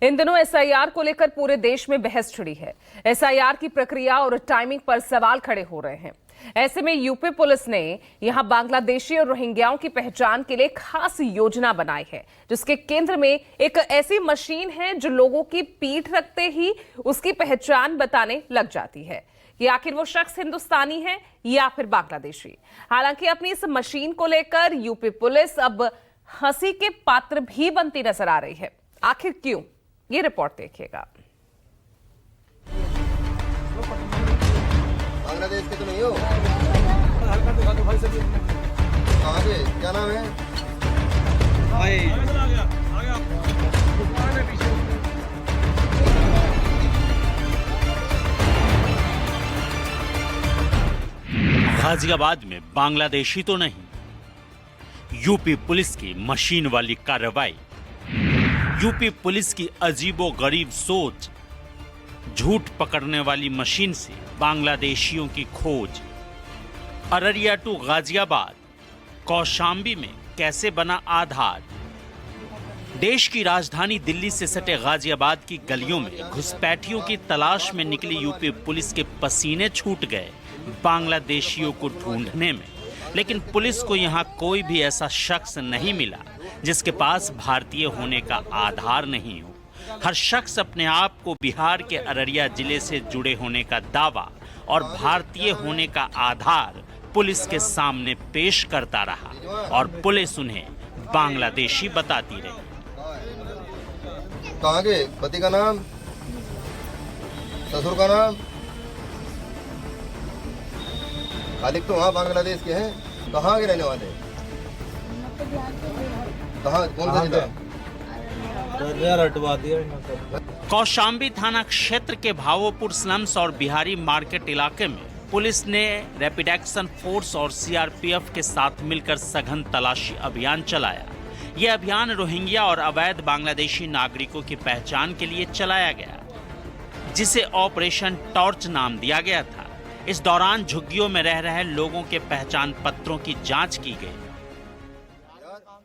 इन दिनों एसआईआर को लेकर पूरे देश में बहस छिड़ी है। एसआईआर की प्रक्रिया और टाइमिंग पर सवाल खड़े हो रहे हैं। ऐसे में यूपी पुलिस ने यहां बांग्लादेशी और रोहिंग्याओं की पहचान के लिए खास योजना बनाई है, जिसके केंद्र में एक ऐसी मशीन है जो लोगों की पीठ रखते ही उसकी पहचान बताने लग जाती है कि आखिर वो शख्स हिंदुस्तानी है या फिर बांग्लादेशी। हालांकि अपनी इस मशीन को लेकर यूपी पुलिस अब हंसी के पात्र भी बनती नजर आ रही है। आखिर क्यों, ये रिपोर्ट देखिएगा। बांग्लादेश के तो नहीं हो? कहाँ के? क्या नाम है? गाजियाबाद में बांग्लादेशी तो नहीं, यूपी पुलिस की मशीन वाली कार्रवाई, यूपी पुलिस की अजीबोगरीब सोच, झूठ पकड़ने वाली मशीन से बांग्लादेशियों की खोज। अररिया टू गाजियाबाद, कौशाम्बी में कैसे बना आधार। देश की राजधानी दिल्ली से सटे गाजियाबाद की गलियों में घुसपैठियों की तलाश में निकली यूपी पुलिस के पसीने छूट गए बांग्लादेशियों को ढूंढने में। लेकिन पुलिस को यहां कोई भी ऐसा शख्स नहीं मिला जिसके पास भारतीय होने का आधार नहीं हो। हर शख्स अपने आप को बिहार के अररिया जिले से जुड़े होने का दावा और भारतीय होने का आधार पुलिस के सामने पेश करता रहा और पुलिस उन्हें बांग्लादेशी बताती रही। कहाँ के? पति का नाम, ससुर का नाम? खालिक तो वहाँ बांग्लादेश के हैं। कहाँ के रहने वाले? कहाँ, कौन सा जिला? कौशाम्बी थाना क्षेत्र के भावोपुर स्लम्स और बिहारी मार्केट इलाके में पुलिस ने रैपिड एक्शन फोर्स और सीआरपीएफ के साथ मिलकर सघन तलाशी अभियान चलाया। यह अभियान रोहिंग्या और अवैध बांग्लादेशी नागरिकों की पहचान के लिए चलाया गया, जिसे ऑपरेशन टॉर्च नाम दिया गया था। इस दौरान झुग्गियों में रह रहे लोगों के पहचान पत्रों की जांच की गई।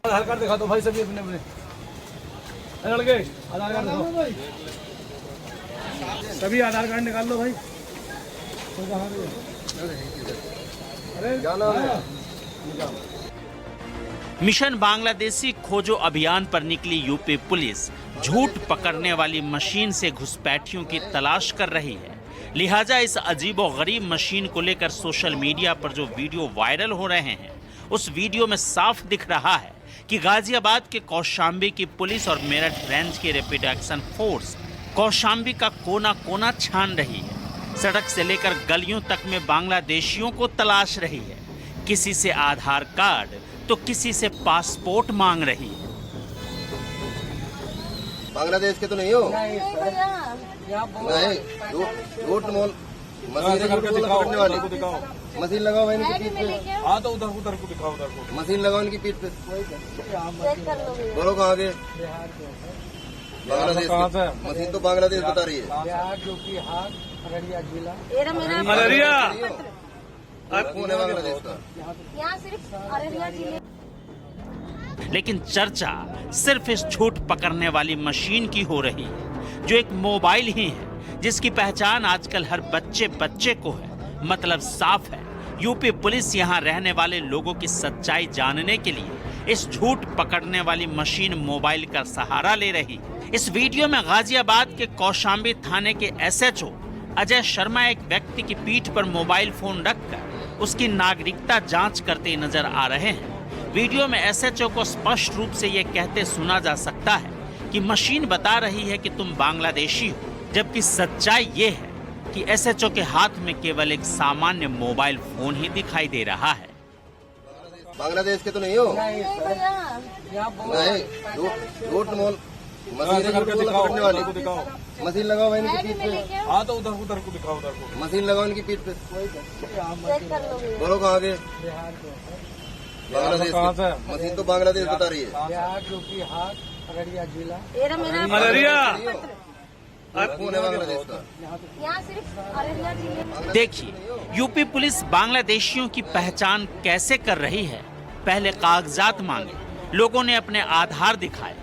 आधार कार्ड दिखा दो भाई, सभी अपने लड़के आधार कार्ड दिखाओ, सभी आधार कार्ड निकाल लो भाई। मिशन बांग्लादेशी खोजो अभियान पर निकली यूपी पुलिस झूठ पकड़ने वाली मशीन से घुसपैठियों की तलाश कर रही है। लिहाजा इस अजीबोगरीब मशीन को लेकर सोशल मीडिया पर जो वीडियो वायरल हो रहे हैं, उस वीडियो में साफ दिख रहा है कि गाजियाबाद के कौशाम्बी की पुलिस और मेरठ रेंज की रैपिड एक्शन फोर्स कौशाम्बी का कोना कोना छान रही है। सड़क से लेकर गलियों तक में बांग्लादेशियों को तलाश रही है। किसी से आधार कार्ड तो किसी से पासपोर्ट मांग रही है। बांग्लादेश के तो नहीं हो? नहीं, झूठ मोल मशीन पकड़ने वाली। मशीन लगाओ भाई इनकी पीठ पे। हाँ तो उधर को दिखाओ, उधर को मशीन लगाओ इनकी पीठ पे। बोलो कहाँ के? बांग्लादेश के। मशीन तो बांग्लादेश बता रही है। बिहार जो कि हाथ अररिया जिला अररिया कौन है बांग्लादेश का? यहाँ सिर्फ अररिया जिले। लेकिन चर्चा सिर्फ इस झूठ पकड़ने वाली मशीन की हो रही है, जो एक मोबाइल ही है जिसकी पहचान आजकल हर बच्चे को है। मतलब साफ है, यूपी पुलिस यहाँ रहने वाले लोगों की सच्चाई जानने के लिए इस झूठ पकड़ने वाली मशीन मोबाइल का सहारा ले रही है। इस वीडियो में गाजियाबाद के कौशाम्बी थाने के एसएचओ अजय शर्मा एक व्यक्ति की पीठ पर मोबाइल फोन रखकर उसकी नागरिकता जांच करते नजर आ रहे हैं। वीडियो में एसएचओ को स्पष्ट रूप से ये कहते सुना जा सकता है कि मशीन बता रही है कि तुम बांग्लादेशी हो, जबकि सच्चाई ये है कि एसएचओ के हाथ में केवल एक सामान्य मोबाइल फोन ही दिखाई दे रहा है। बांग्लादेश के तो नहीं हो? नहीं, झूठ मोल मशीन पकड़ने वाली। मशीन लगाओ भाई इनकी पीठ पे। हाँ तो उधर को दिखाओ, उधर को मशीन लगाओ इनकी पीठ पे। बोलो कहाँ के? बांग्लादेश के। मशीन तो बांग्लादेश बता रही है। बिहार जो कि हाथ अररिया जिला अररिया कौन है बांग्लादेश का? यहाँ सिर्फ अररिया जिले। देखिए, यूपी पुलिस बांग्लादेशियों की पहचान कैसे कर रही है। पहले कागजात मांगे, लोगों ने अपने आधार दिखाए,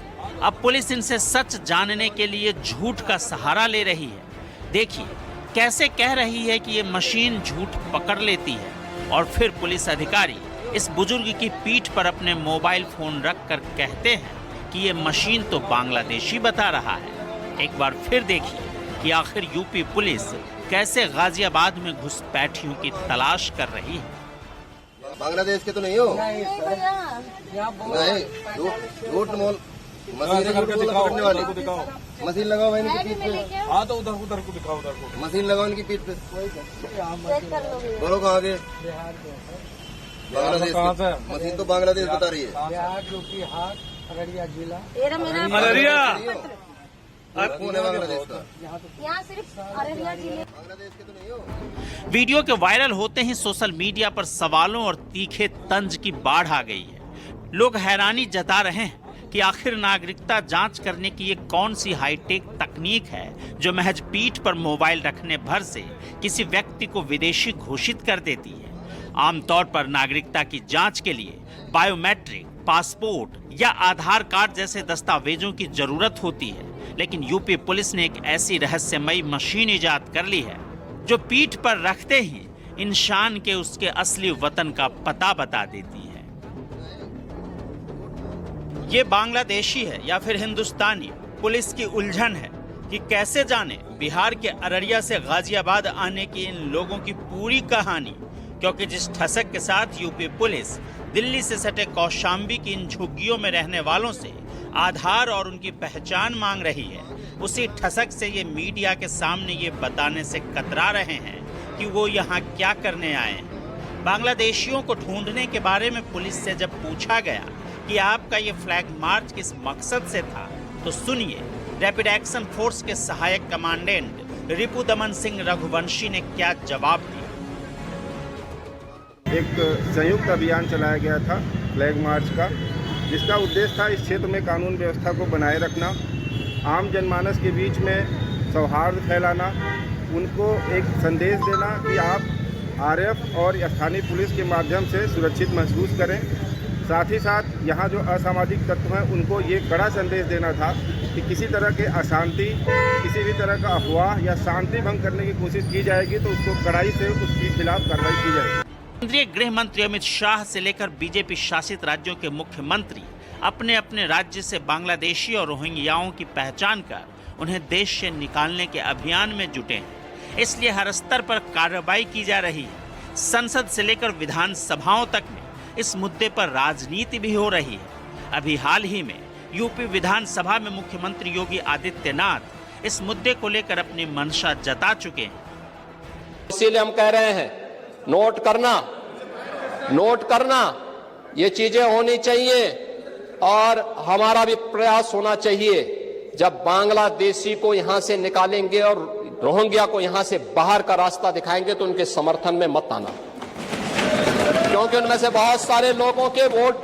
अब पुलिस इनसे सच जानने के लिए झूठ का सहारा ले रही है। देखिए कैसे कह रही है कि ये मशीन झूठ पकड़ लेती है और फिर पुलिस अधिकारी इस बुजुर्ग की पीठ पर अपने मोबाइल फोन रखकर कहते हैं कि ये मशीन तो बांग्लादेशी बता रहा है। एक बार फिर देखिए कि आखिर यूपी पुलिस कैसे गाजियाबाद में घुसपैठियों की तलाश कर रही है। बांग्लादेश के तो नहीं हो? नहीं भैया। नहीं, झूठ मोल मशीन पकड़ने वाली मशीन लगाओ भाई इनकी पीठ पे। हाँ तो उधर को दिखाओ, उधर को। मशीन लगाओ इनकी पीठ पे। चेक कर लो। बोलो कहाँ के? बांग्लादेश कहाँ के। से? मशीन तो बांग्लादेश बता रही है। बिहार, यूपी, हाट, अररिया जिला। ये मेरा अररिया कौन है बांग्लादेश का? यहाँ सिर्फ अररिया जिले। बांग्लादेश के तो नहीं हो? वीडियो के वायरल होते ही सोशल मीडिया पर सवालों और तीखे तंज की बाढ़ आ गई है। लोग हैरानी जता रहे हैं कि आखिर नागरिकता जांच करने की ये कौन सी हाईटेक तकनीक है जो महज पीठ पर मोबाइल रखने भर से किसी व्यक्ति को विदेशी घोषित कर देती है। आमतौर पर नागरिकता की जांच के लिए बायोमेट्रिक, पासपोर्ट या आधार कार्ड जैसे दस्तावेजों की जरूरत होती है, लेकिन यूपी पुलिस ने एक ऐसी रहस्यमयी मशीन इजाद कर ली है जो पीठ पर रखते ही इंसान के उसके असली वतन का पता बता देती है। ये बांग्लादेशी है या फिर हिंदुस्तानी, पुलिस की उलझन है कि कैसे जाने बिहार के अररिया से गाजियाबाद आने की इन लोगों की पूरी कहानी, क्योंकि जिस ठसक के साथ यूपी पुलिस दिल्ली से सटे कौशाम्बी की इन झुग्गियों में रहने वालों से आधार और उनकी पहचान मांग रही है, उसी ठसक से ये मीडिया के सामने ये बताने से कतरा रहे हैं कि वो यहाँ क्या करने आए हैं। बांग्लादेशियों को ढूंढने के बारे में पुलिस से जब पूछा गया कि आपका ये फ्लैग मार्च किस मकसद से था, तो सुनिए रैपिड एक्शन फोर्स के सहायक कमांडेंट रिपु दमन सिंह रघुवंशी ने क्या जवाब दिया। एक संयुक्त अभियान चलाया गया था फ्लैग मार्च का, जिसका उद्देश्य था इस क्षेत्र में कानून व्यवस्था को बनाए रखना, आम जनमानस के बीच में सौहार्द फैलाना, उनको एक संदेश देना कि आप आरएफ और स्थानीय पुलिस के माध्यम से सुरक्षित महसूस करें। साथ ही साथ यहाँ जो असामाजिक तत्व हैं उनको ये कड़ा संदेश देना था कि किसी तरह के अशांति, किसी भी तरह का अफवाह या शांति भंग करने की कोशिश की जाएगी तो उसको कड़ाई से उसके खिलाफ कार्रवाई की जाएगी। केंद्रीय गृह मंत्री अमित शाह से लेकर बीजेपी शासित राज्यों के मुख्यमंत्री अपने अपने राज्य से बांग्लादेशी और रोहिंग्याओं की पहचान कर उन्हें देश से निकालने के अभियान में जुटे हैं। इसलिए हर स्तर पर कार्रवाई की जा रही है। संसद से लेकर विधानसभाओं तक में इस मुद्दे पर राजनीति भी हो रही है। अभी हाल ही में यूपी विधानसभा में मुख्यमंत्री योगी आदित्यनाथ इस मुद्दे को लेकर अपनी मंशा जता चुके हैं। इसीलिए हम कह रहे हैं नोट करना ये चीजें होनी चाहिए और हमारा भी प्रयास होना चाहिए। जब बांग्लादेशी को यहां से निकालेंगे और रोहिंग्या को यहां से बाहर का रास्ता दिखाएंगे तो उनके समर्थन में मत आना, क्योंकि उनमें से बहुत सारे लोगों के वोट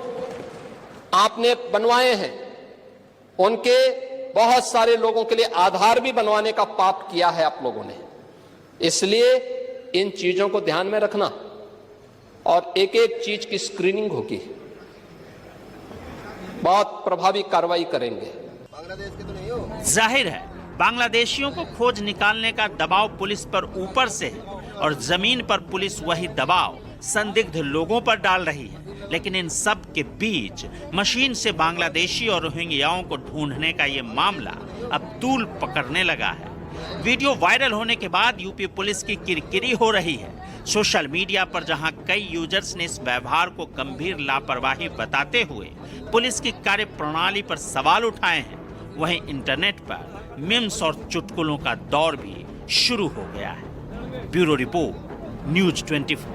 आपने बनवाए हैं। उनके बहुत सारे लोगों के लिए आधार भी बनवाने का पाप किया है आप लोगों ने। इसलिए इन चीजों को ध्यान में रखना और एक एक चीज की स्क्रीनिंग होगी, बहुत प्रभावी कार्रवाई करेंगे। बांग्लादेश के तो नहीं हो? जाहिर है बांग्लादेशियों को खोज निकालने का दबाव पुलिस पर ऊपर से है और जमीन पर पुलिस वही दबाव संदिग्ध लोगों पर डाल रही है। लेकिन इन सब के बीच मशीन से बांग्लादेशी और रोहिंग्याओं को ढूंढने का ये मामला अब तूल पकड़ने लगा है। वीडियो वायरल होने के बाद यूपी पुलिस की किरकिरी हो रही है। सोशल मीडिया पर जहां कई यूजर्स ने इस व्यवहार को गंभीर लापरवाही बताते हुए पुलिस की कार्यप्रणाली पर सवाल उठाए हैं, वहीं इंटरनेट पर मीम्स और चुटकुलों का दौर भी शुरू हो गया है। Bureau report, news 24।